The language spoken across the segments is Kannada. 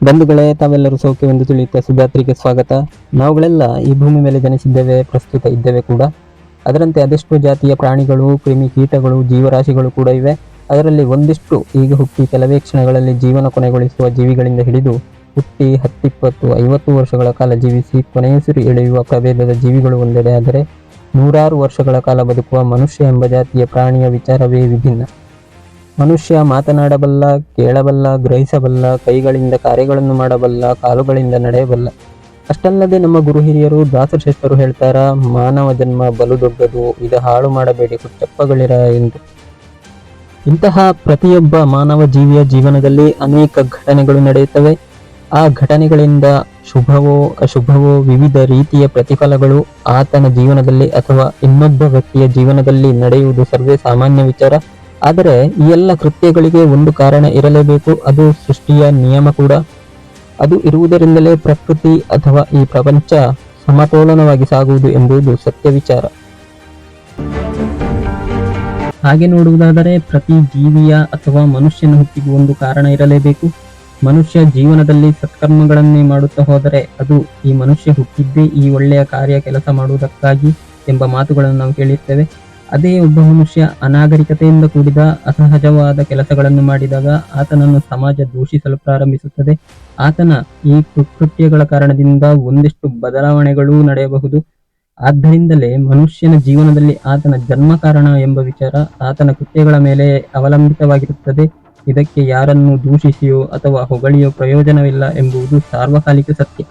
ಬಂಧುಗಳೇ, ತಾವೆಲ್ಲರೂ ಸೌಖ್ಯವೆಂದು ತಿಳಿಯುತ್ತಾ ಸುಧಾತ್ರಿಗೆ ಸ್ವಾಗತ. ನಾವುಗಳೆಲ್ಲ ಈ ಭೂಮಿ ಮೇಲೆ ಜನಿಸಿದ್ದೇವೆ, ಪ್ರಸ್ತುತ ಇದ್ದೇವೆ ಕೂಡ. ಅದರಂತೆ ಅದೆಷ್ಟೋ ಜಾತಿಯ ಪ್ರಾಣಿಗಳು, ಕ್ರಿಮಿ ಕೀಟಗಳು, ಜೀವರಾಶಿಗಳು ಕೂಡ ಇವೆ. ಅದರಲ್ಲಿ ಒಂದಿಷ್ಟು ಈಗ ಹುಟ್ಟಿ ಕೆಲವೇ ಕ್ಷಣಗಳಲ್ಲಿ ಜೀವನ ಕೊನೆಗೊಳಿಸುವ ಜೀವಿಗಳಿಂದ ಹಿಡಿದು ಹುಟ್ಟಿ 10, 20, 50 ವರ್ಷಗಳ ಕಾಲ ಜೀವಿಸಿ ಕೊನೆಯುಸಿರು ಎಳೆಯುವ ಪ್ರಭೇದದ ಜೀವಿಗಳು ಒಂದೆಡೆ ಆದರೆ, ನೂರಾರು ವರ್ಷಗಳ ಕಾಲ ಬದುಕುವ ಮನುಷ್ಯ ಎಂಬ ಜಾತಿಯ ಪ್ರಾಣಿಯ ವಿಚಾರವೇ ವಿಭಿನ್ನ. ಮನುಷ್ಯ ಮಾತನಾಡಬಲ್ಲ, ಕೇಳಬಲ್ಲ, ಗ್ರಹಿಸಬಲ್ಲ, ಕೈಗಳಿಂದ ಕಾರ್ಯಗಳನ್ನು ಮಾಡಬಲ್ಲ, ಕಾಲುಗಳಿಂದ ನಡೆಯಬಲ್ಲ. ಅಷ್ಟಲ್ಲದೆ ನಮ್ಮ ಗುರು ಹಿರಿಯರು ದಾಸಶ್ರೇಷ್ಠರು ಹೇಳ್ತಾರ, ಮಾನವ ಜನ್ಮ ಬಲು ದೊಡ್ಡದು, ಇದು ಹಾಳು ಮಾಡಬೇಡಿ ಹುಚ್ಚಪ್ಪಗಳಿರ ಎಂದು. ಇಂತಹ ಪ್ರತಿಯೊಬ್ಬ ಮಾನವ ಜೀವಿಯ ಜೀವನದಲ್ಲಿ ಅನೇಕ ಘಟನೆಗಳು ನಡೆಯುತ್ತವೆ. ಆ ಘಟನೆಗಳಿಂದ ಶುಭವೋ ಅಶುಭವೋ ವಿವಿಧ ರೀತಿಯ ಪ್ರತಿಫಲಗಳು ಆತನ ಜೀವನದಲ್ಲಿ ಅಥವಾ ಇನ್ನೊಬ್ಬ ವ್ಯಕ್ತಿಯ ಜೀವನದಲ್ಲಿ ನಡೆಯುವುದು ಸರ್ವೇ ಸಾಮಾನ್ಯ ವಿಚಾರ. ಆದರೆ ಈ ಎಲ್ಲ ಕೃತ್ಯಗಳಿಗೆ ಒಂದು ಕಾರಣ ಇರಲೇಬೇಕು, ಅದು ಸೃಷ್ಟಿಯ ನಿಯಮ ಕೂಡ. ಅದು ಇರುವುದರಿಂದಲೇ ಪ್ರಕೃತಿ ಅಥವಾ ಈ ಪ್ರಪಂಚ ಸಮತೋಲನವಾಗಿ ಸಾಗುವುದು ಎಂಬುದು ಸತ್ಯ ವಿಚಾರ. ಹಾಗೆ ನೋಡುವುದಾದರೆ ಪ್ರತಿ ಜೀವಿಯ ಅಥವಾ ಮನುಷ್ಯನ ಹುಟ್ಟಿಗೂ ಒಂದು ಕಾರಣ ಇರಲೇಬೇಕು. ಮನುಷ್ಯ ಜೀವನದಲ್ಲಿ ಸತ್ಕರ್ಮಗಳನ್ನೇ ಮಾಡುತ್ತಾ ಹೋದರೆ ಅದು ಈ ಮನುಷ್ಯ ಹುಟ್ಟಿದ್ದೇ ಈ ಒಳ್ಳೆಯ ಕಾರ್ಯ ಕೆಲಸ ಮಾಡುವುದಕ್ಕಾಗಿ ಎಂಬ ಮಾತುಗಳನ್ನು ನಾವು ಕೇಳಿರ್ತೇವೆ. ಅದೇ ಒಬ್ಬ ಮನುಷ್ಯ ಅನಾಗರಿಕತೆಯಿಂದ ಕೂಡಿದ ಅಸಹಜವಾದ ಕೆಲಸಗಳನ್ನು ಮಾಡಿದಾಗ ಆತನನ್ನು ಸಮಾಜ ದೂಷಿಸಲು ಪ್ರಾರಂಭಿಸುತ್ತದೆ. ಆತನ ಈ ಕೃತ್ಯಗಳ ಕಾರಣದಿಂದ ಒಂದಿಷ್ಟು ಬದಲಾವಣೆಗಳೂ ನಡೆಯಬಹುದು. ಆದ್ದರಿಂದಲೇ ಮನುಷ್ಯನ ಜೀವನದಲ್ಲಿ ಆತನ ಜನ್ಮ ಕಾರಣ ಎಂಬ ವಿಚಾರ ಆತನ ಕೃತ್ಯಗಳ ಮೇಲೆ ಅವಲಂಬಿತವಾಗಿರುತ್ತದೆ. ಇದಕ್ಕೆ ಯಾರನ್ನು ದೂಷಿಸಿಯೋ ಅಥವಾ ಹೊಗಳಿಯೋ ಪ್ರಯೋಜನವಿಲ್ಲ ಎಂಬುದು ಸಾರ್ವಕಾಲಿಕ ಸತ್ಯ.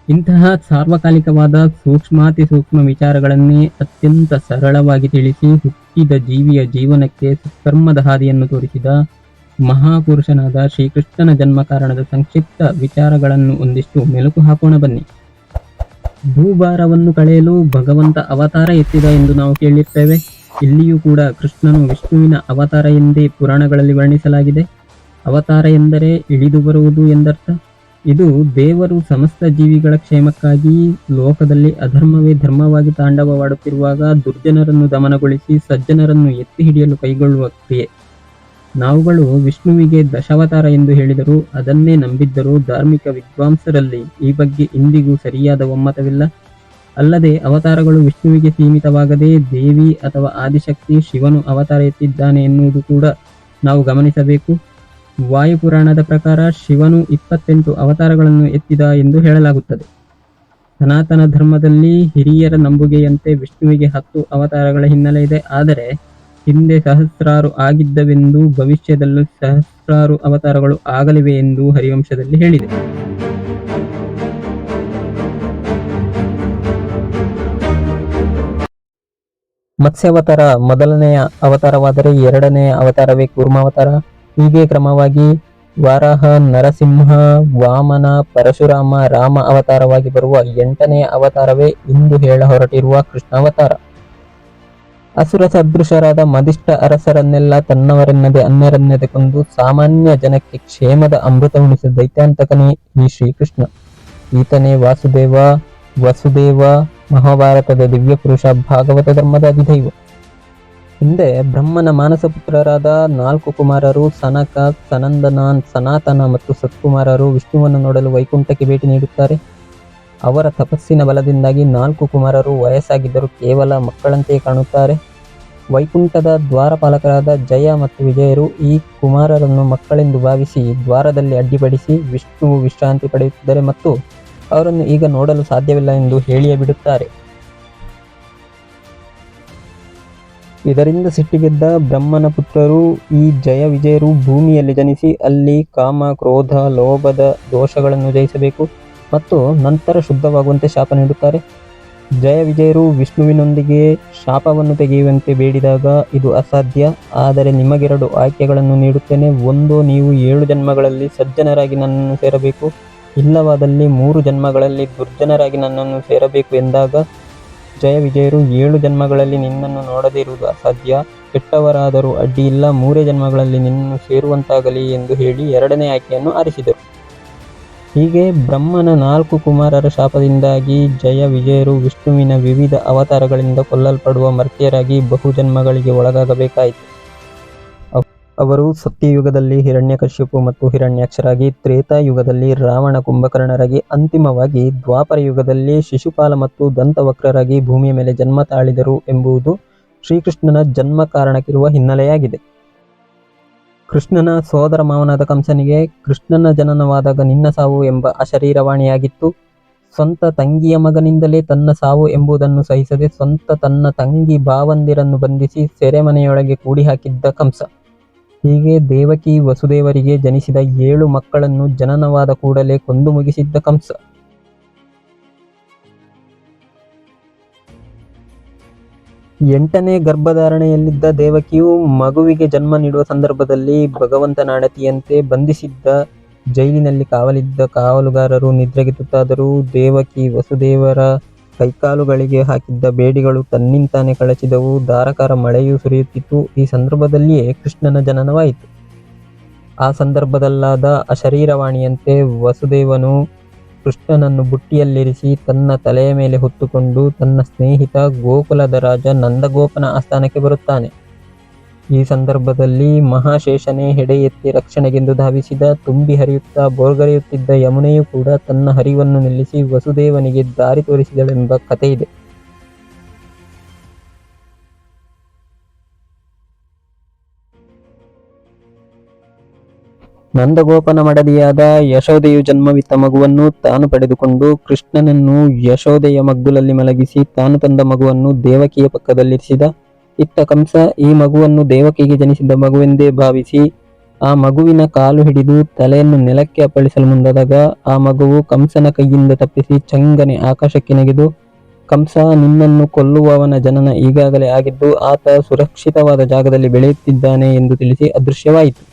ಇಂತಹ ಸಾರ್ವಕಾಲಿಕವಾದ ಸೂಕ್ಷ್ಮಾತಿ ಸೂಕ್ಷ್ಮ ವಿಚಾರಗಳನ್ನೇ ಅತ್ಯಂತ ಸರಳವಾಗಿ ತಿಳಿಸಿ ಹುಟ್ಟಿದ ಜೀವಿಯ ಜೀವನಕ್ಕೆ ಸತ್ಕರ್ಮದ ಹಾದಿಯನ್ನು ತೋರಿಸಿದ ಮಹಾಪುರುಷನಾದ ಶ್ರೀಕೃಷ್ಣನ ಜನ್ಮ ಕಾರಣದ ಸಂಕ್ಷಿಪ್ತ ವಿಚಾರಗಳನ್ನು ಒಂದಿಷ್ಟು ಮೆಲುಕು ಹಾಕೋಣ ಬನ್ನಿ. ಭೂಭಾರವನ್ನು ಕಳೆಯಲು ಭಗವಂತ ಅವತಾರ ಎತ್ತಿದ ಎಂದು ನಾವು ಕೇಳಿರ್ತೇವೆ. ಇಲ್ಲಿಯೂ ಕೂಡ ಕೃಷ್ಣನು ವಿಷ್ಣುವಿನ ಅವತಾರ ಎಂದೇ ಪುರಾಣಗಳಲ್ಲಿ ವರ್ಣಿಸಲಾಗಿದೆ. ಅವತಾರ ಎಂದರೆ ಇಳಿದು ಬರುವುದು ಎಂದರ್ಥ. ಇದು ದೇವರು ಸಮಸ್ತ ಜೀವಿಗಳ ಕ್ಷೇಮಕ್ಕಾಗಿ ಲೋಕದಲ್ಲಿ ಅಧರ್ಮವೇ ಧರ್ಮವಾಗಿ ತಾಂಡವವಾಡುತ್ತಿರುವಾಗ ದುರ್ಜನರನ್ನು ದಮನಗೊಳಿಸಿ ಸಜ್ಜನರನ್ನು ಎತ್ತಿ ಹಿಡಿಯಲು ಕೈಗೊಳ್ಳುವ ಕ್ರಿಯೆ. ನಾವುಗಳು ವಿಷ್ಣುವಿಗೆ ದಶಾವತಾರ ಎಂದು ಹೇಳಿದರೂ ಅದನ್ನೇ ನಂಬಿದ್ದರೂ ಧಾರ್ಮಿಕ ವಿದ್ವಾಂಸರಲ್ಲಿ ಈ ಬಗ್ಗೆ ಇಂದಿಗೂ ಸರಿಯಾದ ಒಮ್ಮತವಿಲ್ಲ. ಅಲ್ಲದೆ ಅವತಾರಗಳು ವಿಷ್ಣುವಿಗೆ ಸೀಮಿತವಾಗದೆ ದೇವಿ ಅಥವಾ ಆದಿಶಕ್ತಿ ಶಿವನು ಅವತಾರ ಎತ್ತಿದ್ದಾನೆ ಎನ್ನುವುದು ಕೂಡ ನಾವು ಗಮನಿಸಬೇಕು. ವಾಯುಪುರಾಣದ ಪ್ರಕಾರ ಶಿವನು 28 ಅವತಾರಗಳನ್ನು ಎತ್ತಿದ ಎಂದು ಹೇಳಲಾಗುತ್ತದೆ. ಸನಾತನ ಧರ್ಮದಲ್ಲಿ ಹಿರಿಯರ ನಂಬುಗೆಯಂತೆ ವಿಷ್ಣುವಿಗೆ 10 ಅವತಾರಗಳ ಹಿನ್ನೆಲೆ ಇದೆ. ಆದರೆ ಹಿಂದೆ ಸಹಸ್ರಾರು ಆಗಿದ್ದವೆಂದು, ಭವಿಷ್ಯದಲ್ಲೂ ಸಹಸ್ರಾರು ಅವತಾರಗಳು ಆಗಲಿವೆ ಎಂದು ಹರಿವಂಶದಲ್ಲಿ ಹೇಳಿದೆ. ಮತ್ಸ್ಯಾವತಾರ ಮೊದಲನೆಯ ಅವತಾರವಾದರೆ ಎರಡನೆಯ ಅವತಾರವೇ ಕೂರ್ಮಾವತಾರ. ಹೀಗೆ ಕ್ರಮವಾಗಿ ವಾರಾಹ, ನರಸಿಂಹ, ವಾಮನ, ಪರಶುರಾಮ, ರಾಮ ಅವತಾರವಾಗಿ ಬರುವ 8ನೆಯ ಅವತಾರವೇ ಇಂದು ಹೇಳ ಹೊರಟಿರುವ ಕೃಷ್ಣಾವತಾರ. ಅಸುರ ಸದೃಶರಾದ ಮದಿಷ್ಠ ಅರಸರನ್ನೆಲ್ಲ ತನ್ನವರೆನ್ನದೆ ಅನ್ಯರನ್ನೆದೆ ಕೊಂದು ಸಾಮಾನ್ಯ ಜನಕ್ಕೆ ಕ್ಷೇಮದ ಅಮೃತ ಉಣಿಸಿದ ದೈತ್ಯಾಂತಕನೇ ಈ ಶ್ರೀಕೃಷ್ಣ. ಈತನೇ ವಾಸುದೇವ, ವಸುದೇವ, ಮಹಾಭಾರತದ ದಿವ್ಯ ಪುರುಷ, ಭಾಗವತ ಧರ್ಮದ ಅಧಿದೈವ. ಹಿಂದೆ ಬ್ರಹ್ಮನ ಮಾನಸ ಪುತ್ರರಾದ 4 ಕುಮಾರರು ಸನಕ, ಸನಂದನಾನ್, ಸನಾತನ ಮತ್ತು ಸತ್ಕುಮಾರರು ವಿಷ್ಣುವನ್ನು ನೋಡಲು ವೈಕುಂಠಕ್ಕೆ ಭೇಟಿ ನೀಡುತ್ತಾರೆ. ಅವರ ತಪಸ್ಸಿನ ಬಲದಿಂದಾಗಿ 4 ಕುಮಾರರು ವಯಸ್ಸಾಗಿದ್ದರೂ ಕೇವಲ ಮಕ್ಕಳಂತೆಯೇ ಕಾಣುತ್ತಾರೆ. ವೈಕುಂಠದ ದ್ವಾರಪಾಲಕರಾದ ಜಯ ಮತ್ತು ವಿಜಯರು ಈ ಕುಮಾರರನ್ನು ಮಕ್ಕಳೆಂದು ಭಾವಿಸಿ ದ್ವಾರದಲ್ಲಿ ಅಡ್ಡಿಪಡಿಸಿ ವಿಷ್ಣುವು ವಿಶ್ರಾಂತಿ ಪಡೆಯುತ್ತಿದ್ದರೆ ಮತ್ತು ಅವರನ್ನು ಈಗ ನೋಡಲು ಸಾಧ್ಯವಿಲ್ಲ ಎಂದು ಹೇಳಿಯೇ ಬಿಡುತ್ತಾರೆ. ಇದರಿಂದ ಸಿಟ್ಟಿಗೆದ್ದ ಬ್ರಹ್ಮನ ಪುತ್ರರು ಈ ಜಯ ವಿಜಯರು ಭೂಮಿಯಲ್ಲಿ ಜನಿಸಿ ಅಲ್ಲಿ ಕಾಮ, ಕ್ರೋಧ, ಲೋಭದ ದೋಷಗಳನ್ನು ಜಯಿಸಬೇಕು ಮತ್ತು ನಂತರ ಶುದ್ಧವಾಗುವಂತೆ ಶಾಪ ನೀಡುತ್ತಾರೆ. ಜಯ ವಿಜಯರು ವಿಷ್ಣುವಿನೊಂದಿಗೆ ಶಾಪವನ್ನು ತೆಗೆಯುವಂತೆ ಬೇಡಿದಾಗ ಇದು ಅಸಾಧ್ಯ, ಆದರೆ ನಿಮಗೆರಡು ಆಯ್ಕೆಗಳನ್ನು ನೀಡುತ್ತೇನೆ. ಒಂದೋ ನೀವು 7 ಜನ್ಮಗಳಲ್ಲಿ ಸಜ್ಜನರಾಗಿ ನನ್ನನ್ನು ಸೇರಬೇಕು, ಇಲ್ಲವಾದಲ್ಲಿ 3 ಜನ್ಮಗಳಲ್ಲಿ ದುರ್ಜನರಾಗಿ ನನ್ನನ್ನು ಸೇರಬೇಕು ಎಂದಾಗ ಜಯ ವಿಜಯರು 7 ಜನ್ಮಗಳಲ್ಲಿ ನಿನ್ನನ್ನು ನೋಡದೇ ಇರುವುದು ಅಸಾಧ್ಯ, ಕೆಟ್ಟವರಾದರೂ ಅಡ್ಡಿಯಿಲ್ಲ, 3 ಜನ್ಮಗಳಲ್ಲಿ ನಿನ್ನನ್ನು ಸೇರುವಂತಾಗಲಿ ಎಂದು ಹೇಳಿ 2ನೇ ಆಯ್ಕೆಯನ್ನು ಆರಿಸಿದರು. ಹೀಗೆ ಬ್ರಹ್ಮನ 4 ಕುಮಾರರ ಶಾಪದಿಂದಾಗಿ ಜಯ ವಿಜಯರು ವಿಷ್ಣುವಿನ ವಿವಿಧ ಅವತಾರಗಳಿಂದ ಕೊಲ್ಲಲ್ಪಡುವ ಮರ್ತ್ಯರಾಗಿ ಬಹು ಜನ್ಮಗಳಿಗೆ ಒಳಗಾಗಬೇಕಾಯಿತು. ಅವರು ಸತ್ಯಯುಗದಲ್ಲಿ ಹಿರಣ್ಯಕಶ್ಯಪು ಮತ್ತು ಹಿರಣ್ಯಾಕ್ಷರಾಗಿ, ತ್ರೇತಾಯುಗದಲ್ಲಿ ರಾವಣ ಕುಂಭಕರ್ಣರಾಗಿ, ಅಂತಿಮವಾಗಿ ದ್ವಾಪರ ಯುಗದಲ್ಲಿ ಶಿಶುಪಾಲ ಮತ್ತು ದಂತವಕ್ರರಾಗಿ ಭೂಮಿಯ ಮೇಲೆ ಜನ್ಮ ತಾಳಿದರು ಎಂಬುದು ಶ್ರೀಕೃಷ್ಣನ ಜನ್ಮ ಕಾರಣಕ್ಕಿರುವ ಹಿನ್ನೆಲೆಯಾಗಿದೆ. ಕೃಷ್ಣನ ಸೋದರ ಮಾವನಾದ ಕಂಸನಿಗೆ ಕೃಷ್ಣನ ಜನನವಾದಾಗ ನಿನ್ನ ಸಾವು ಎಂಬ ಅಶರೀರವಾಣಿಯಾಗಿತ್ತು. ಸ್ವಂತ ತಂಗಿಯ ಮಗನಿಂದಲೇ ತನ್ನ ಸಾವು ಎಂಬುದನ್ನು ಸಹಿಸದೆ ತನ್ನ ತಂಗಿ ಭಾವಂದಿರನ್ನು ಬಂಧಿಸಿ ಸೆರೆಮನೆಯೊಳಗೆ ಕೂಡಿ ಹಾಕಿದ್ದ ಕಂಸ. ಹೀಗೆ ದೇವಕಿ ವಸುದೇವರಿಗೆ ಜನಿಸಿದ 7 ಮಕ್ಕಳನ್ನು ಜನನವಾದ ಕೂಡಲೇ ಕೊಂದು ಮುಗಿಸಿದ್ದ ಕಂಸ. ಎಂಟನೇ ಗರ್ಭಧಾರಣೆಯಲ್ಲಿದ್ದ ದೇವಕಿಯು ಮಗುವಿಗೆ ಜನ್ಮ ನೀಡುವ ಸಂದರ್ಭದಲ್ಲಿ ಭಗವಂತನ ಅಣತಿಯಂತೆ ಬಂಧಿಸಿದ್ದ ಜೈಲಿನಲ್ಲಿ ಕಾವಲಿದ್ದ ಕಾವಲುಗಾರರು ನಿದ್ರೆಗೆ ತುತ್ತಾದರು. ದೇವಕಿ ವಸುದೇವರ ಕೈಕಾಲುಗಳಿಗೆ ಹಾಕಿದ್ದ ಬೇಡಿಗಳು ತನ್ನಿಂತಾನೆ ಕಳಚಿದವು. ಧಾರಾಕಾರ ಮಳೆಯೂ ಸುರಿಯುತ್ತಿತ್ತು. ಈ ಸಂದರ್ಭದಲ್ಲಿಯೇ ಕೃಷ್ಣನ ಜನನವಾಯಿತು. ಆ ಸಂದರ್ಭದಲ್ಲಾದ ಅಶರೀರವಾಣಿಯಂತೆ ವಸುದೇವನು ಕೃಷ್ಣನನ್ನು ಬುಟ್ಟಿಯಲ್ಲಿರಿಸಿ ತನ್ನ ತಲೆಯ ಮೇಲೆ ಹೊತ್ತುಕೊಂಡು ತನ್ನ ಸ್ನೇಹಿತ ಗೋಕುಲದ ರಾಜ ನಂದಗೋಪನ ಆಸ್ಥಾನಕ್ಕೆ ಬರುತ್ತಾನೆ. ಈ ಸಂದರ್ಭದಲ್ಲಿ ಮಹಾಶೇಷನೇ ಹೆಡೆ ಎತ್ತಿ ರಕ್ಷಣೆಗೆಂದು ಧಾವಿಸಿದ. ತುಂಬಿ ಹರಿಯುತ್ತಾ ಬೋರ್ಗರೆಯುತ್ತಿದ್ದ ಯಮುನೆಯೂ ಕೂಡ ತನ್ನ ಹರಿವನ್ನು ನಿಲ್ಲಿಸಿ ವಸುದೇವನಿಗೆ ದಾರಿ ತೋರಿಸಿದಳೆಂಬ ಕಥೆಯಿದೆ. ನಂದಗೋಪನ ಮಡದಿಯಾದ ಯಶೋದೆಯು ಜನ್ಮವಿತ್ತ ಮಗುವನ್ನು ತಾನು ಪಡೆದುಕೊಂಡು ಕೃಷ್ಣನನ್ನು ಯಶೋದೆಯ ಮಗ್ಗುಲಲ್ಲಿ ಮಲಗಿಸಿ ತಾನು ತಂದ ಮಗುವನ್ನು ದೇವಕಿಯ ಪಕ್ಕದಲ್ಲಿರಿಸಿದ. ಇತ್ತ ಕಂಸ ಈ ಮಗುವನ್ನು ದೇವಕಿಗೆ ಜನಿಸಿದ ಮಗುವೆಂದೇ ಭಾವಿಸಿ ಆ ಮಗುವಿನ ಕಾಲು ಹಿಡಿದು ತಲೆಯನ್ನು ನೆಲಕ್ಕೆ ಅಪ್ಪಳಿಸಲು ಮುಂದಾದಾಗ ಆ ಮಗುವು ಕಂಸನ ಕೈಯಿಂದ ತಪ್ಪಿಸಿ ಚಂಗನೆ ಆಕಾಶಕ್ಕೆ ನೆಗೆದು, ಕಂಸ, ನಿನ್ನನ್ನು ಕೊಲ್ಲುವವನ ಜನನ ಈಗಾಗಲೇ ಆಗಿದ್ದು ಆತ ಸುರಕ್ಷಿತವಾದ ಜಾಗದಲ್ಲಿ ಬೆಳೆಯುತ್ತಿದ್ದಾನೆ ಎಂದು ತಿಳಿಸಿ ಅದೃಶ್ಯವಾಯಿತು.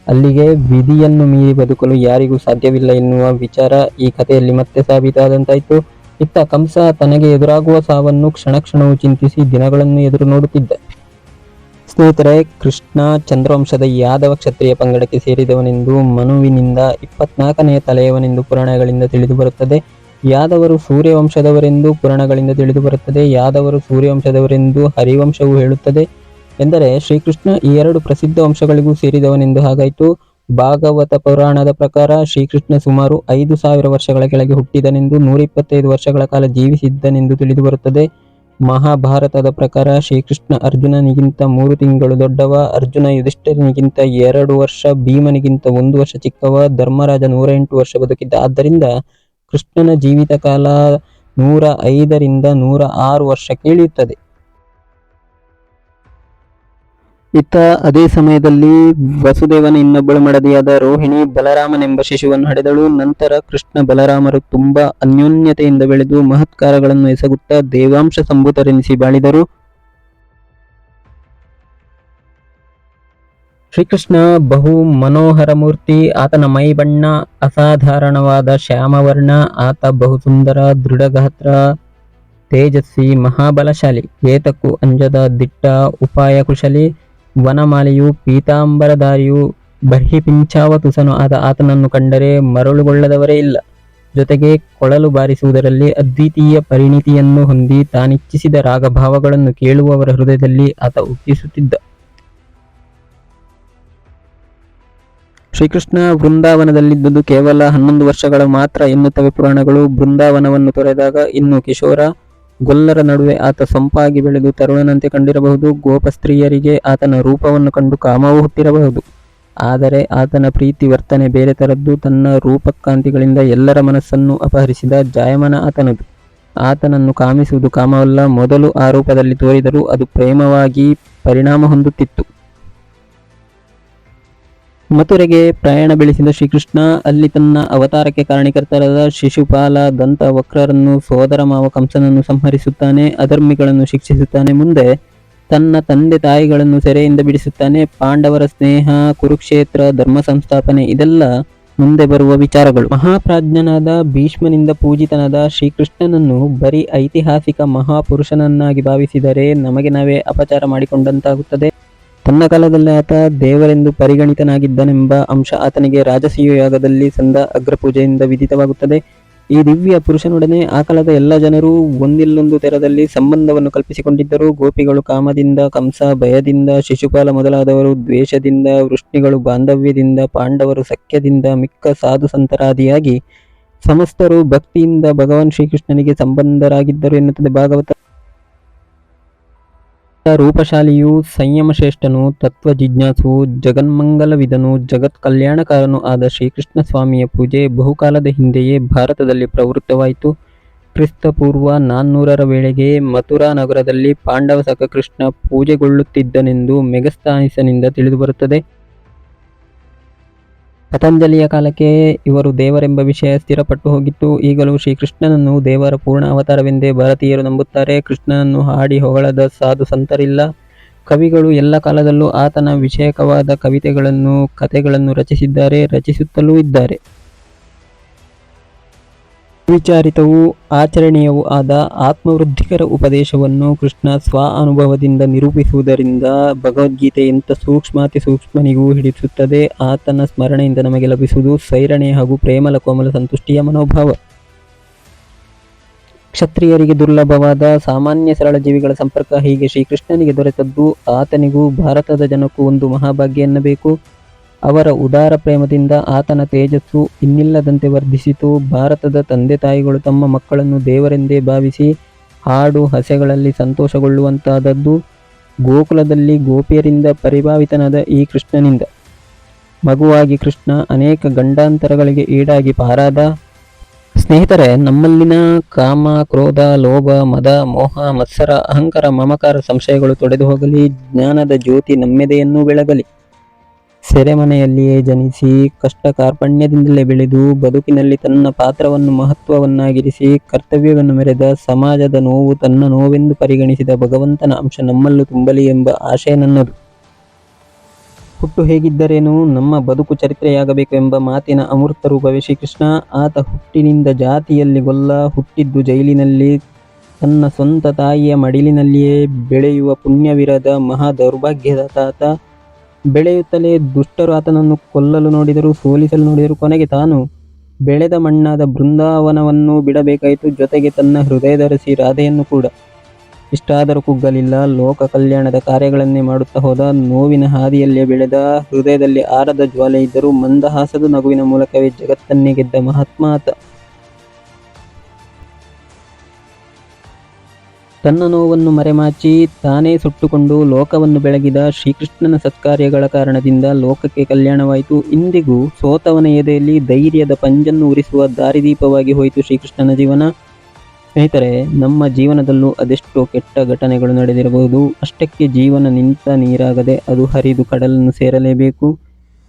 ಅಲ್ಲಿಗೆ ವಿಧಿಯನ್ನು ಮೀರಿ ಬದುಕಲು ಯಾರಿಗೂ ಸಾಧ್ಯವಿಲ್ಲ ಎನ್ನುವ ವಿಚಾರ ಈ ಕಥೆಯಲ್ಲಿ ಮತ್ತೆ ಸಾಬೀತಾದಂತಾಯಿತು. ಇತ್ತ ಕಂಸ ತನಗೆ ಎದುರಾಗುವ ಸಾವನ್ನು ಕ್ಷಣ ಕ್ಷಣವೂ ಚಿಂತಿಸಿ ದಿನಗಳನ್ನು ಎದುರು ನೋಡುತ್ತಿದ್ದ. ಸ್ನೇಹಿತರೆ, ಕೃಷ್ಣ ಚಂದ್ರವಂಶದ ಯಾದವ ಕ್ಷತ್ರಿಯ ಪಂಗಡಕ್ಕೆ ಸೇರಿದವನೆಂದು ಮನುವಿನಿಂದ 24ನೆಯ ತಲೆಯವನೆಂದು ಪುರಾಣಗಳಿಂದ ತಿಳಿದು ಬರುತ್ತದೆ. ಯಾದವರು ಸೂರ್ಯವಂಶದವರೆಂದು ಪುರಾಣಗಳಿಂದ ತಿಳಿದು ಬರುತ್ತದೆ. ಯಾದವರು ಸೂರ್ಯವಂಶದವರೆಂದು ಹರಿವಂಶವು ಹೇಳುತ್ತದೆ. ಎಂದರೆ ಶ್ರೀಕೃಷ್ಣ ಈ 2 ಪ್ರಸಿದ್ಧ ವಂಶಗಳಿಗೂ ಸೇರಿದವನೆಂದು ಹಾಗಾಯಿತು. ಭಾಗವತ ಪುರಾಣದ ಪ್ರಕಾರ ಶ್ರೀಕೃಷ್ಣ ಸುಮಾರು 5000 ವರ್ಷಗಳ ಕೆಳಗೆ ಹುಟ್ಟಿದನೆಂದು, 125 ವರ್ಷಗಳ ಕಾಲ ಜೀವಿಸಿದ್ದನೆಂದು ತಿಳಿದು ಬರುತ್ತದೆ. ಮಹಾಭಾರತದ ಪ್ರಕಾರ ಶ್ರೀಕೃಷ್ಣ ಅರ್ಜುನನಿಗಿಂತ 3 ತಿಂಗಳು ದೊಡ್ಡವ, ಅರ್ಜುನ ಯುಧಿಷ್ಠಿರನಿಗಿಂತ 2 ವರ್ಷ, ಭೀಮನಿಗಿಂತ 1 ವರ್ಷ ಚಿಕ್ಕವ, ಧರ್ಮರಾಜ 108 ವರ್ಷ ಬದುಕಿದ್ದ. ಆದ್ದರಿಂದ ಕೃಷ್ಣನ ಜೀವಿತ ಕಾಲ 105 ರಿಂದ 106 ವರ್ಷಕ್ಕೆ ಇಳಿಯುತ್ತದೆ. ಇತ್ತ ಅದೇ ಸಮಯದಲ್ಲಿ ವಸುದೇವನ ಇನ್ನೊಬ್ಬಳು ಮಡದಿಯಾದ ರೋಹಿಣಿ ಬಲರಾಮನೆಂಬ ಶಿಶುವನ್ನು ಹಡೆದಳು. ನಂತರ ಕೃಷ್ಣ ಬಲರಾಮರು ತುಂಬಾ ಅನ್ಯೋನ್ಯತೆಯಿಂದ ಬೆಳೆದು ಮಹತ್ಕಾರಗಳನ್ನು ಎಸಗುತ್ತಾ ದೇವಾಂಶ ಸಂಭೂತರೆನಿಸಿ ಬಾಳಿದರು. ಶ್ರೀಕೃಷ್ಣ ಬಹು ಮನೋಹರ ಮೂರ್ತಿ. ಆತನ ಮೈ ಬಣ್ಣ ಅಸಾಧಾರಣವಾದ ಶ್ಯಾಮವರ್ಣ. ಆತ ಬಹು ಸುಂದರ, ದೃಢಗಾತ್ರ, ತೇಜಸ್ವಿ, ಮಹಾಬಲಶಾಲಿ, ಏತಕ್ಕೂ ಅಂಜದ ದಿಟ್ಟ, ಉಪಾಯ ಕುಶಲಿ, ವನಮಾಲಿಯು, ಪೀತಾಂಬರಧಾರಿಯು, ಬರ್ಹಿಪಿಂಚಾವತುಸನು ಆದ ಆತನನ್ನು ಕಂಡರೆ ಮರಳುಗೊಳ್ಳದವರೇ ಇಲ್ಲ. ಜೊತೆಗೆ ಕೊಳಲು ಬಾರಿಸುವುದರಲ್ಲಿ ಅದ್ವಿತೀಯ ಪರಿಣಿತಿಯನ್ನು ಹೊಂದಿ ತಾನಿಚ್ಛಿಸಿದ ರಾಗಭಾವಗಳನ್ನು ಕೇಳುವವರ ಹೃದಯದಲ್ಲಿ ಆತ ಉಕ್ಕಿಸುತ್ತಿದ್ದ. ಶ್ರೀಕೃಷ್ಣ ವೃಂದಾವನದಲ್ಲಿದ್ದುದು ಕೇವಲ 11 ವರ್ಷಗಳ ಮಾತ್ರ ಎನ್ನುತ್ತವೆ ಪುರಾಣಗಳು. ಬೃಂದಾವನವನ್ನು ತೊರೆದಾಗ ಇನ್ನು ಕಿಶೋರ, ಗೊಲ್ಲರ ನಡುವೆ ಆತ ಸೊಂಪಾಗಿ ಬೆಳೆದು ತರುಣನಂತೆ ಕಂಡಿರಬಹುದು. ಗೋಪಸ್ತ್ರೀಯರಿಗೆ ಆತನ ರೂಪವನ್ನು ಕಂಡು ಕಾಮವೂ ಹುಟ್ಟಿರಬಹುದು. ಆದರೆ ಆತನ ಪ್ರೀತಿ ವರ್ತನೆ ಬೇರೆ ತರದ್ದು. ತನ್ನ ರೂಪಕಾಂತಿಗಳಿಂದ ಎಲ್ಲರ ಮನಸ್ಸನ್ನು ಅಪಹರಿಸಿದ ಜಾಯಮಾನ ಆತನದು. ಆತನನ್ನು ಕಾಮಿಸುವುದು ಕಾಮವಲ್ಲ. ಮೊದಲು ಆ ರೂಪದಲ್ಲಿ ತೋರಿದರೂ ಅದು ಪ್ರೇಮವಾಗಿ ಪರಿಣಾಮ ಹೊಂದುತ್ತಿತ್ತು. ಮಥುರೆಗೆ ಪ್ರಯಾಣ ಬೆಳೆಸಿದ ಶ್ರೀಕೃಷ್ಣ ಅಲ್ಲಿ ತನ್ನ ಅವತಾರಕ್ಕೆ ಕಾರಣೀಕರ್ತರಾದ ಶಿಶುಪಾಲ, ದಂತ ವಕ್ರರನ್ನು, ಸೋದರ ಮಾವ ಕಂಸನನ್ನು ಸಂಹರಿಸುತ್ತಾನೆ. ಅಧರ್ಮಿಗಳನ್ನು ಶಿಕ್ಷಿಸುತ್ತಾನೆ. ಮುಂದೆ ತನ್ನ ತಂದೆ ತಾಯಿಗಳನ್ನು ಸೆರೆಯಿಂದ ಬಿಡಿಸುತ್ತಾನೆ. ಪಾಂಡವರ ಸ್ನೇಹ, ಕುರುಕ್ಷೇತ್ರ, ಧರ್ಮ ಸಂಸ್ಥಾಪನೆ ಇದೆಲ್ಲ ಮುಂದೆ ಬರುವ ವಿಚಾರಗಳು. ಮಹಾಪ್ರಾಜ್ಞನಾದ ಭೀಷ್ಮನಿಂದ ಪೂಜಿತನಾದ ಶ್ರೀಕೃಷ್ಣನನ್ನು ಬರೀ ಐತಿಹಾಸಿಕ ಮಹಾಪುರುಷನನ್ನಾಗಿ ಭಾವಿಸಿದರೆ ನಮಗೆ ನಾವೇ ಅಪಚಾರ ಮಾಡಿಕೊಂಡಂತಾಗುತ್ತದೆ. ತನ್ನ ಕಾಲದಲ್ಲಿ ಆತ ದೇವರೆಂದು ಪರಿಗಣಿತನಾಗಿದ್ದನೆಂಬ ಅಂಶ ಆತನಿಗೆ ರಾಜಸೂಯ ಯಾಗದಲ್ಲಿ ಸಂದ ಅಗ್ರಪೂಜೆಯಿಂದ ವಿದಿತವಾಗುತ್ತದೆ. ಈ ದಿವ್ಯ ಪುರುಷನೊಡನೆ ಆ ಕಾಲದ ಎಲ್ಲ ಜನರು ಒಂದಿಲ್ಲೊಂದು ತೆರದಲ್ಲಿ ಸಂಬಂಧವನ್ನು ಕಲ್ಪಿಸಿಕೊಂಡಿದ್ದರು. ಗೋಪಿಗಳು ಕಾಮದಿಂದ, ಕಂಸ ಭಯದಿಂದ, ಶಿಶುಪಾಲ ಮೊದಲಾದವರು ದ್ವೇಷದಿಂದ, ವೃಷ್ಣಿಗಳು ಬಾಂಧವ್ಯದಿಂದ, ಪಾಂಡವರು ಸಖ್ಯದಿಂದ, ಮಿಕ್ಕ ಸಾಧು ಸಂತರಾದಿಯಾಗಿ ಸಮಸ್ತರು ಭಕ್ತಿಯಿಂದ ಭಗವಾನ್ ಶ್ರೀಕೃಷ್ಣನಿಗೆ ಸಂಬಂಧರಾಗಿದ್ದರು ಎನ್ನುತ್ತದೆ ಭಾಗವತ. ರೂಪಶಾಲಿಯು, ಸಂಯಮಶ್ರೇಷ್ಠನು, ತತ್ವ ಜಿಜ್ಞಾಸು, ಜಗನ್ಮಂಗಲವಿದನು, ಜಗತ್ ಕಲ್ಯಾಣಕಾರನು ಆದ ಶ್ರೀಕೃಷ್ಣ ಸ್ವಾಮಿಯ ಪೂಜೆ ಬಹುಕಾಲದ ಹಿಂದೆಯೇ ಭಾರತದಲ್ಲಿ ಪ್ರವೃತ್ತವಾಯಿತು. ಕ್ರಿಸ್ತಪೂರ್ವ 400ರ ವೇಳೆಗೆ ಮಥುರಾ ನಗರದಲ್ಲಿ ಪಾಂಡವ ಸಖ ಕೃಷ್ಣ ಪೂಜೆಗೊಳ್ಳುತ್ತಿದ್ದನೆಂದು ಮೆಗಸ್ತಾನಿಸನಿಂದ ತಿಳಿದುಬರುತ್ತದೆ. ಪತಂಜಲಿಯ ಕಾಲಕ್ಕೆ ಇವರು ದೇವರೆಂಬ ವಿಷಯ ಸ್ಥಿರಪಟ್ಟು ಹೋಗಿತ್ತು. ಈಗಲೂ ಶ್ರೀಕೃಷ್ಣನನ್ನು ದೇವರ ಪೂರ್ಣ ಅವತಾರವೆಂದೇ ಭಾರತೀಯರು ನಂಬುತ್ತಾರೆ. ಕೃಷ್ಣನನ್ನು ಹಾಡಿ ಹೊಗಳದ ಸಾಧು ಸಂತರಿಲ್ಲ. ಕವಿಗಳು ಎಲ್ಲ ಕಾಲದಲ್ಲೂ ಆತನ ವಿಷಯಕವಾದ ಕವಿತೆಗಳನ್ನು, ಕಥೆಗಳನ್ನು ರಚಿಸಿದ್ದಾರೆ, ರಚಿಸುತ್ತಲೂ ಇದ್ದಾರೆ. ವಿಚಾರಿತವೂ ಆಚರಣೀಯವೂ ಆದ ಆತ್ಮವೃದ್ಧಿಕರ ಉಪದೇಶವನ್ನು ಕೃಷ್ಣ ಸ್ವ ಅನುಭವದಿಂದ ನಿರೂಪಿಸುವುದರಿಂದ ಭಗವದ್ಗೀತೆ ಎಂಥ ಸೂಕ್ಷ್ಮಾತಿ ಸೂಕ್ಷ್ಮನಿಗೂ ಹಿಡಿಸುತ್ತದೆ. ಆತನ ಸ್ಮರಣೆಯಿಂದ ನಮಗೆ ಲಭಿಸುವುದು ಸೈರಣೆ ಹಾಗೂ ಪ್ರೇಮಲ ಕೋಮಲ ಸಂತುಷ್ಟಿಯ ಮನೋಭಾವ. ಕ್ಷತ್ರಿಯರಿಗೆ ದುರ್ಲಭವಾದ ಸಾಮಾನ್ಯ ಸರಳ ಜೀವಿಗಳ ಸಂಪರ್ಕ ಹೀಗೆ ಶ್ರೀಕೃಷ್ಣನಿಗೆ ದೊರೆತದ್ದು ಆತನಿಗೂ ಭಾರತದ ಜನಕ್ಕೂ ಒಂದು ಮಹಾಭಾಗ್ಯ ಎನ್ನಬೇಕು. ಅವರ ಉದಾರ ಪ್ರೇಮದಿಂದ ಆತನ ತೇಜಸ್ಸು ಇನ್ನಿಲ್ಲದಂತೆ ವರ್ಧಿಸಿತು. ಭಾರತದ ತಂದೆ ತಾಯಿಗಳು ತಮ್ಮ ಮಕ್ಕಳನ್ನು ದೇವರೆಂದೇ ಭಾವಿಸಿ ಹಾಡು ಹಸೆಗಳಲ್ಲಿ ಸಂತೋಷಗೊಳ್ಳುವಂತಾದದ್ದು ಗೋಕುಲದಲ್ಲಿ ಗೋಪಿಯರಿಂದ ಪರಿಭಾವಿತನಾದ ಈ ಕೃಷ್ಣನಿಂದ. ಮಗುವಾಗಿ ಕೃಷ್ಣ ಅನೇಕ ಗಂಡಾಂತರಗಳಿಗೆ ಈಡಾಗಿ ಪಾರಾದ. ಸ್ನೇಹಿತರೆ, ನಮ್ಮಲ್ಲಿನ ಕಾಮ, ಕ್ರೋಧ, ಲೋಭ, ಮದ, ಮೋಹ, ಮತ್ಸರ, ಅಹಂಕಾರ, ಮಮಕಾರ, ಸಂಶಯಗಳು ತೊಡೆದು ಹೋಗಲಿ. ಜ್ಞಾನದ ಜ್ಯೋತಿ ನಮ್ಮೆದೆಯನ್ನೂ ಬೆಳಗಲಿ. ಸೆರೆಮನೆಯಲ್ಲಿಯೇ ಜನಿಸಿ ಕಷ್ಟ ಕಾರ್ಪಣ್ಯದಿಂದಲೇ ಬೆಳೆದು ಬದುಕಿನಲ್ಲಿ ತನ್ನ ಪಾತ್ರವನ್ನು ಮಹತ್ವವನ್ನಾಗಿರಿಸಿ ಕರ್ತವ್ಯವನ್ನು ಮೆರೆದ, ಸಮಾಜದ ನೋವು ತನ್ನ ನೋವೆಂದು ಪರಿಗಣಿಸಿದ ಭಗವಂತನ ಅಂಶ ನಮ್ಮಲ್ಲೂ ತುಂಬಲಿ ಎಂಬ ಆಶಯ ನನ್ನದು. ಹುಟ್ಟು ಹೇಗಿದ್ದರೇನು, ನಮ್ಮ ಬದುಕು ಚರಿತ್ರೆಯಾಗಬೇಕು ಎಂಬ ಮಾತಿನ ಅಮೂರ್ತ ರೂಪವೇ ಶ್ರೀಕೃಷ್ಣ. ಆತ ಹುಟ್ಟಿನಿಂದ ಜಾತಿಯಲ್ಲಿ ಗೊಲ್ಲ, ಹುಟ್ಟಿದ್ದು ಜೈಲಿನಲ್ಲಿ, ತನ್ನ ಸ್ವಂತ ತಾಯಿಯ ಮಡಿಲಿನಲ್ಲಿಯೇ ಬೆಳೆಯುವ ಪುಣ್ಯವಿರದ ಮಹಾ ದೌರ್ಭಾಗ್ಯದಾತ. ಬೆಳೆಯುತ್ತಲೇ ದುಷ್ಟರು ಆತನನ್ನು ಕೊಲ್ಲಲು ನೋಡಿದರು, ಸೋಲಿಸಲು ನೋಡಿದರು. ಕೊನೆಗೆ ತಾನು ಬೆಳೆದ ಮಣ್ಣಾದ ಬೃಂದಾವನವನ್ನು ಬಿಡಬೇಕಾಯಿತು, ಜೊತೆಗೆ ತನ್ನ ಹೃದಯದರಸಿ ರಾಧೆಯನ್ನು ಕೂಡ. ಇಷ್ಟಾದರೂ ಕುಗ್ಗಲಿಲ್ಲ. ಲೋಕ ಕಲ್ಯಾಣದ ಕಾರ್ಯಗಳನ್ನೇ ಮಾಡುತ್ತಾ ಹೋದ. ನೋವಿನ ಹಾದಿಯಲ್ಲೇ ಬೆಳೆದ, ಹೃದಯದಲ್ಲಿ ಆರದ ಜ್ವಾಲೆ ಇದ್ದರೂ ಮಂದಹಾಸದ ನಗುವಿನ ಮೂಲಕವೇ ಜಗತ್ತನ್ನೇ ಗೆದ್ದ ಮಹಾತ್ಮ ಆತ. ತನ್ನ ನೋವನ್ನು ಮರೆಮಾಚಿ ತಾನೇ ಸುಟ್ಟುಕೊಂಡು ಲೋಕವನ್ನು ಬೆಳಗಿದ ಶ್ರೀಕೃಷ್ಣನ ಸತ್ಕಾರ್ಯಗಳ ಕಾರಣದಿಂದ ಲೋಕಕ್ಕೆ ಕಲ್ಯಾಣವಾಯಿತು. ಇಂದಿಗೂ ಸೋತವನ ಎದೆಯಲ್ಲಿ ಧೈರ್ಯದ ಪಂಜನ್ನು ಉರಿಸುವ ದಾರಿದೀಪವಾಗಿ ಹೋಯಿತು ಶ್ರೀಕೃಷ್ಣನ ಜೀವನ. ಸ್ನೇಹಿತರೆ, ನಮ್ಮ ಜೀವನದಲ್ಲೂ ಅದೆಷ್ಟೋ ಕೆಟ್ಟ ಘಟನೆಗಳು ನಡೆದಿರಬಹುದು. ಅಷ್ಟಕ್ಕೆ ಜೀವನ ನಿಂತ ನೀರಾಗದೆ ಅದು ಹರಿದು ಕಡಲನ್ನು ಸೇರಲೇಬೇಕು.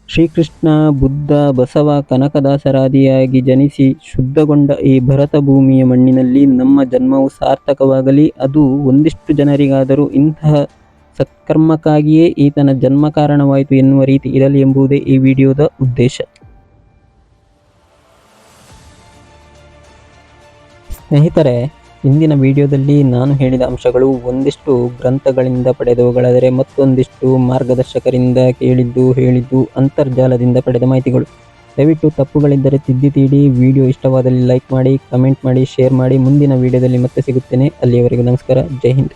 ಶ್ರೀಕೃಷ್ಣ, ಬುದ್ಧ, ಬಸವ, ಕನಕದಾಸರಾದಿಯಾಗಿ ಜನಿಸಿ ಶುದ್ಧಗೊಂಡ ಈ ಭರತ ಭೂಮಿಯ ಮಣ್ಣಿನಲ್ಲಿ ನಮ್ಮ ಜನ್ಮವು ಸಾರ್ಥಕವಾಗಲಿ. ಅದು ಒಂದಿಷ್ಟು ಜನರಿಗಾದರೂ ಇಂತಹ ಸತ್ಕರ್ಮಕ್ಕಾಗಿಯೇ ಈತನ ಜನ್ಮ ಕಾರಣವಾಯಿತು ಎನ್ನುವ ರೀತಿ ಇರಲಿ ಎಂಬುದೇ ಈ ವಿಡಿಯೋದ ಉದ್ದೇಶ. ಸ್ನೇಹಿತರೆ, ಇಂದಿನ ವಿಡಿಯೋದಲ್ಲಿ ನಾನು ಹೇಳಿದ ಅಂಶಗಳು ಒಂದಿಷ್ಟು ಗ್ರಂಥಗಳಿಂದ ಪಡೆದವುಗಳಾದರೆ ಮತ್ತೊಂದಿಷ್ಟು ಮಾರ್ಗದರ್ಶಕರಿಂದ ಕೇಳಿದ್ದು ಹೇಳಿದ್ದು ಅಂತರ್ಜಾಲದಿಂದ ಪಡೆದ ಮಾಹಿತಿಗಳು. ದಯವಿಟ್ಟು ತಪ್ಪುಗಳಿದ್ದರೆ ತಿದ್ದಿ ತೀಡಿ. ವಿಡಿಯೋ ಇಷ್ಟವಾದಲ್ಲಿ ಲೈಕ್ ಮಾಡಿ, ಕಮೆಂಟ್ ಮಾಡಿ, ಶೇರ್ ಮಾಡಿ. ಮುಂದಿನ ವಿಡಿಯೋದಲ್ಲಿ ಮತ್ತೆ ಸಿಗುತ್ತೇನೆ. ಅಲ್ಲಿಯವರೆಗೂ ನಮಸ್ಕಾರ. ಜೈ ಹಿಂದ್.